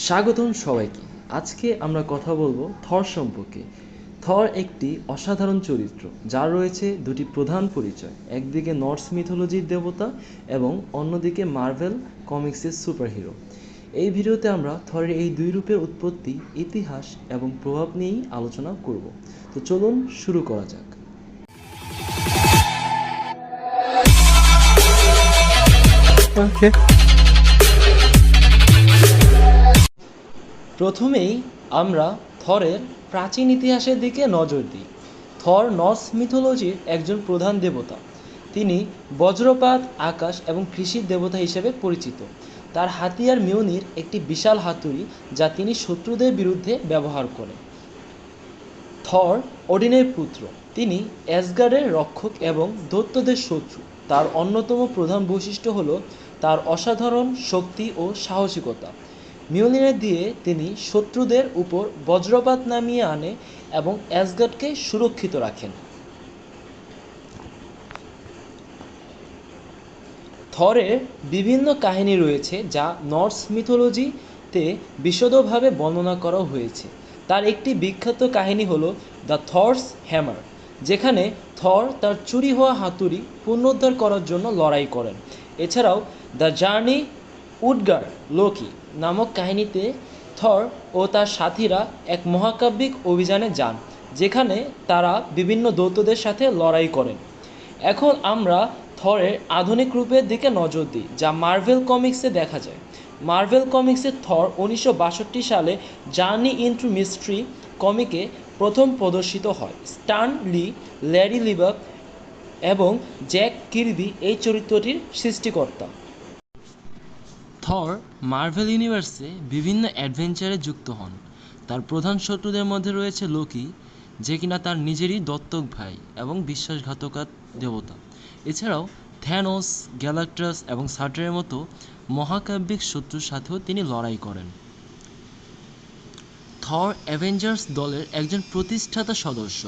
স্বাগতম সবাইকে। আজকে আমরা কথা বলবো থর সম্পর্কে। থর একটি অসাধারণ চরিত্র যার রয়েছে দুটি প্রধান পরিচয়, একদিকে নর্স মিথোলজির দেবতা এবং অন্যদিকে মার্ভেল কমিক্সের সুপারহিরো। এই ভিডিওতে আমরা থরের এই দুই রূপের উৎপত্তি, ইতিহাস এবং প্রভাব নিয়েই আলোচনা করব। তো চলুন শুরু করা যাক। প্রথমেই আমরা থরের প্রাচীন ইতিহাসের দিকে নজর দিই। থর নর্স মিথোলজির একজন প্রধান দেবতা। তিনি বজ্রপাত, আকাশ এবং কৃষির দেবতা হিসেবে পরিচিত। তার হাতিয়ার মিওনির একটি বিশাল হাতুড়ি যা তিনি শত্রুদের বিরুদ্ধে ব্যবহার করেন। থর ওডিনের পুত্র। তিনি অ্যাসগার্ডের রক্ষক এবং দৈত্যদের শত্রু। তার অন্যতম প্রধান বৈশিষ্ট্য হল তার অসাধারণ শক্তি ও সাহসিকতা। মিওলিনের দিয়ে তিনি শত্রুদের উপর বজ্রপাত নামিয়ে আনে এবং অ্যাসগার্ডকে সুরক্ষিত রাখেন। থরের বিভিন্ন কাহিনী রয়েছে যা নর্স মিথোলজিতে বিশদভাবে বর্ণনা করা হয়েছে। তার একটি বিখ্যাত কাহিনী হল দ্য থর্স হ্যামার, যেখানে থর তার চুরি হওয়া হাতুড়ি পুনরুদ্ধার করার জন্য লড়াই করেন। এছাড়াও দ্য জার্নি উডগার লোকি নামক কাহিনীতে থর ও তার সাথীরা এক মহাকাব্যিক অভিযানে যান, যেখানে তারা বিভিন্ন দৈত্যদের সাথে লড়াই করেন। এখন আমরা থরের আধুনিক রূপের দিকে নজর দিই, যা মার্ভেল কমিক্সে দেখা যায়। মার্ভেল কমিক্সে থর 1962 সালে জার্নি ইনটু মিস্ট্রি কমিকে প্রথম প্রদর্শিত হয়। স্টান লি, ল্যারি লিবাক এবং জ্যাক কির্বি এই চরিত্রটির সৃষ্টিকর্তা। থর মার্ভেল ইউনিভার্সে বিভিন্ন অ্যাডভেঞ্চারে যুক্ত হন। তার প্রধান শত্রুদের মধ্যে রয়েছে লোকি, যে কিনা তার নিজেরই দত্তক ভাই এবং বিশ্বাসঘাতকার দেবতা। এছাড়াও থ্যানোস, গ্যালাক্টাস এবং সার্টারের মতো মহাকাব্যিক শত্রুর সাথেও তিনি লড়াই করেন। থর অ্যাভেঞ্জার্স দলের একজন প্রতিষ্ঠাতা সদস্য।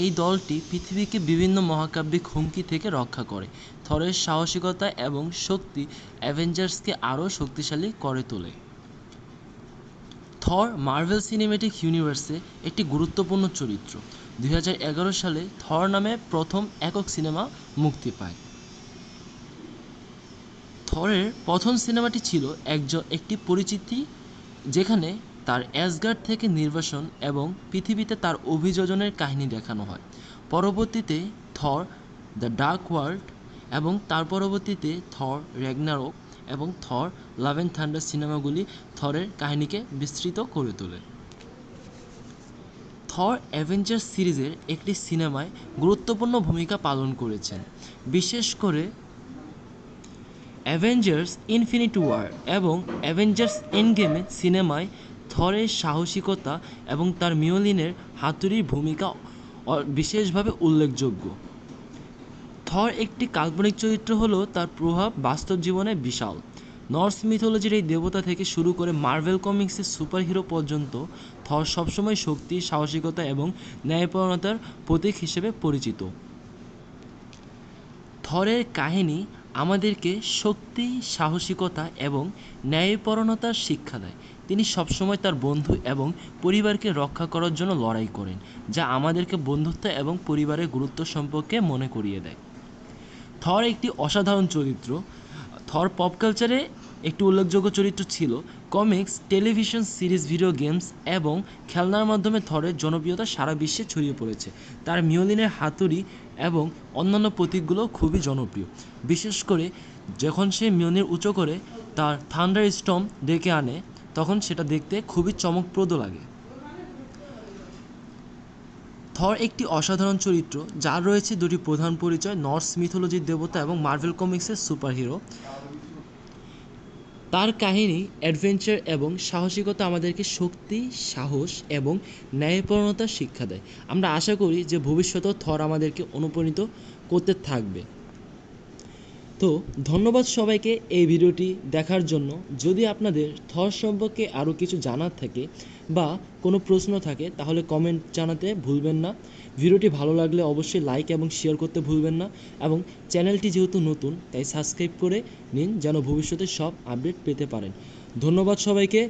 এই দলটি পৃথিবীকে বিভিন্ন মহাকাব্যিক হুমকি থেকে রক্ষা করে। থরের সাহসিকতা এবং শক্তি অ্যাভেঞ্জার্সকে আরও শক্তিশালী করে তোলে। থর মার্ভেল সিনেম্যাটিক ইউনিভার্সে একটি গুরুত্বপূর্ণ চরিত্র। 2011 সালে থর নামে প্রথম একক সিনেমা মুক্তি পায়। থরের প্রথম সিনেমাটি ছিল একটি পরিচিতি, যেখানে তার অ্যাসগার্ড থেকে নির্বাসন এবং পৃথিবীতে তার অভিযোজনের কাহিনী দেখানো হয়। পরবর্তীতে থর দ্য ডার্ক ওয়ার্ল্ড এবং তার পরবর্তীতে থর র্যাগনারক এবং থর লাভ অ্যান্ড থান্ডার সিনেমাগুলি থরের কাহিনীকে বিস্তৃত করে তোলে। থর অ্যাভেঞ্জার্স সিরিজের একটি সিনেমায় গুরুত্বপূর্ণ ভূমিকা পালন করেছেন, বিশেষ করে অ্যাভেঞ্জার্স ইনফিনিটি ওয়ার এবং অ্যাভেঞ্জার্স এন্ডগেমে সিনেমায় থরের সাহসিকতা এবং তার মিওলিনের হাতুড়ির ভূমিকা বিশেষভাবে উল্লেখযোগ্য। থর একটি কাল্পনিক চরিত্র হলেও তার প্রভাব বাস্তব জীবনে বিশাল। নর্স মিথোলজির এই দেবতা থেকে শুরু করে মার্ভেল কমিক্সের সুপারহিরো পর্যন্ত থর সবসময় শক্তি, সাহসিকতা এবং ন্যায়পরায়ণতার প্রতীক হিসেবে পরিচিত। থরের কাহিনী আমাদেরকে শক্তি, সাহসিকতা এবং ন্যায়পরায়ণতার শিক্ষা দেয়। তিনি সবসময় তার বন্ধু এবং পরিবারকে রক্ষা করার জন্য লড়াই করেন, যা আমাদেরকে বন্ধুত্ব এবং পরিবারের গুরুত্ব সম্পর্কে মনে করিয়ে দেয়। থর একটি অসাধারণ চরিত্র। থর পপ কালচারে একটি উল্লেখযোগ্য চরিত্র ছিল। Comics, television series, video games এবং খেলনার মাধ্যমে থরের জনপ্রিয়তা সারা বিশ্বে ছড়িয়ে পড়েছে। তার মিওলিনের হাতুড়ি এবং অন্যান্য প্রতীকগুলো খুবই জনপ্রিয়, বিশেষ করে যখন সে মিওলির উঁচু করে তার থান্ডার স্টর্ম ডেকে আনে, তখন সেটা দেখতে খুবই চমকপ্রদ লাগে। থর একটি অসাধারণ চরিত্র যার রয়েছে দুটি প্রধান পরিচয়, নর্স মিথোলজির দেবতা এবং মার্ভেল কমিক্সের সুপারহিরো। তার কাহিনী, অ্যাডভেঞ্চার এবং সাহসিকতা আমাদেরকে শক্তি, সাহস এবং ন্যায়পরায়ণতার শিক্ষা দেয়। আমরা আশা করি যে ভবিষ্যতেও থর আমাদেরকে অনুপ্রাণিত করতে থাকবে। তো ধন্যবাদ সবাইকে এই ভিডিওটি দেখার জন্য। যদি আপনাদের থর সম্পর্কে আরও কিছু জানার থাকে বা কোনো প্রশ্ন থাকে, তাহলে কমেন্ট জানাতে ভুলবেন না। ভিডিওটি ভালো লাগলে অবশ্যই লাইক এবং শেয়ার করতে ভুলবেন না, এবং চ্যানেলটি যেহেতু নতুন তাই সাবস্ক্রাইব করে নিন, যেন ভবিষ্যতে সব আপডেট পেতে পারেন। ধন্যবাদ সবাইকে।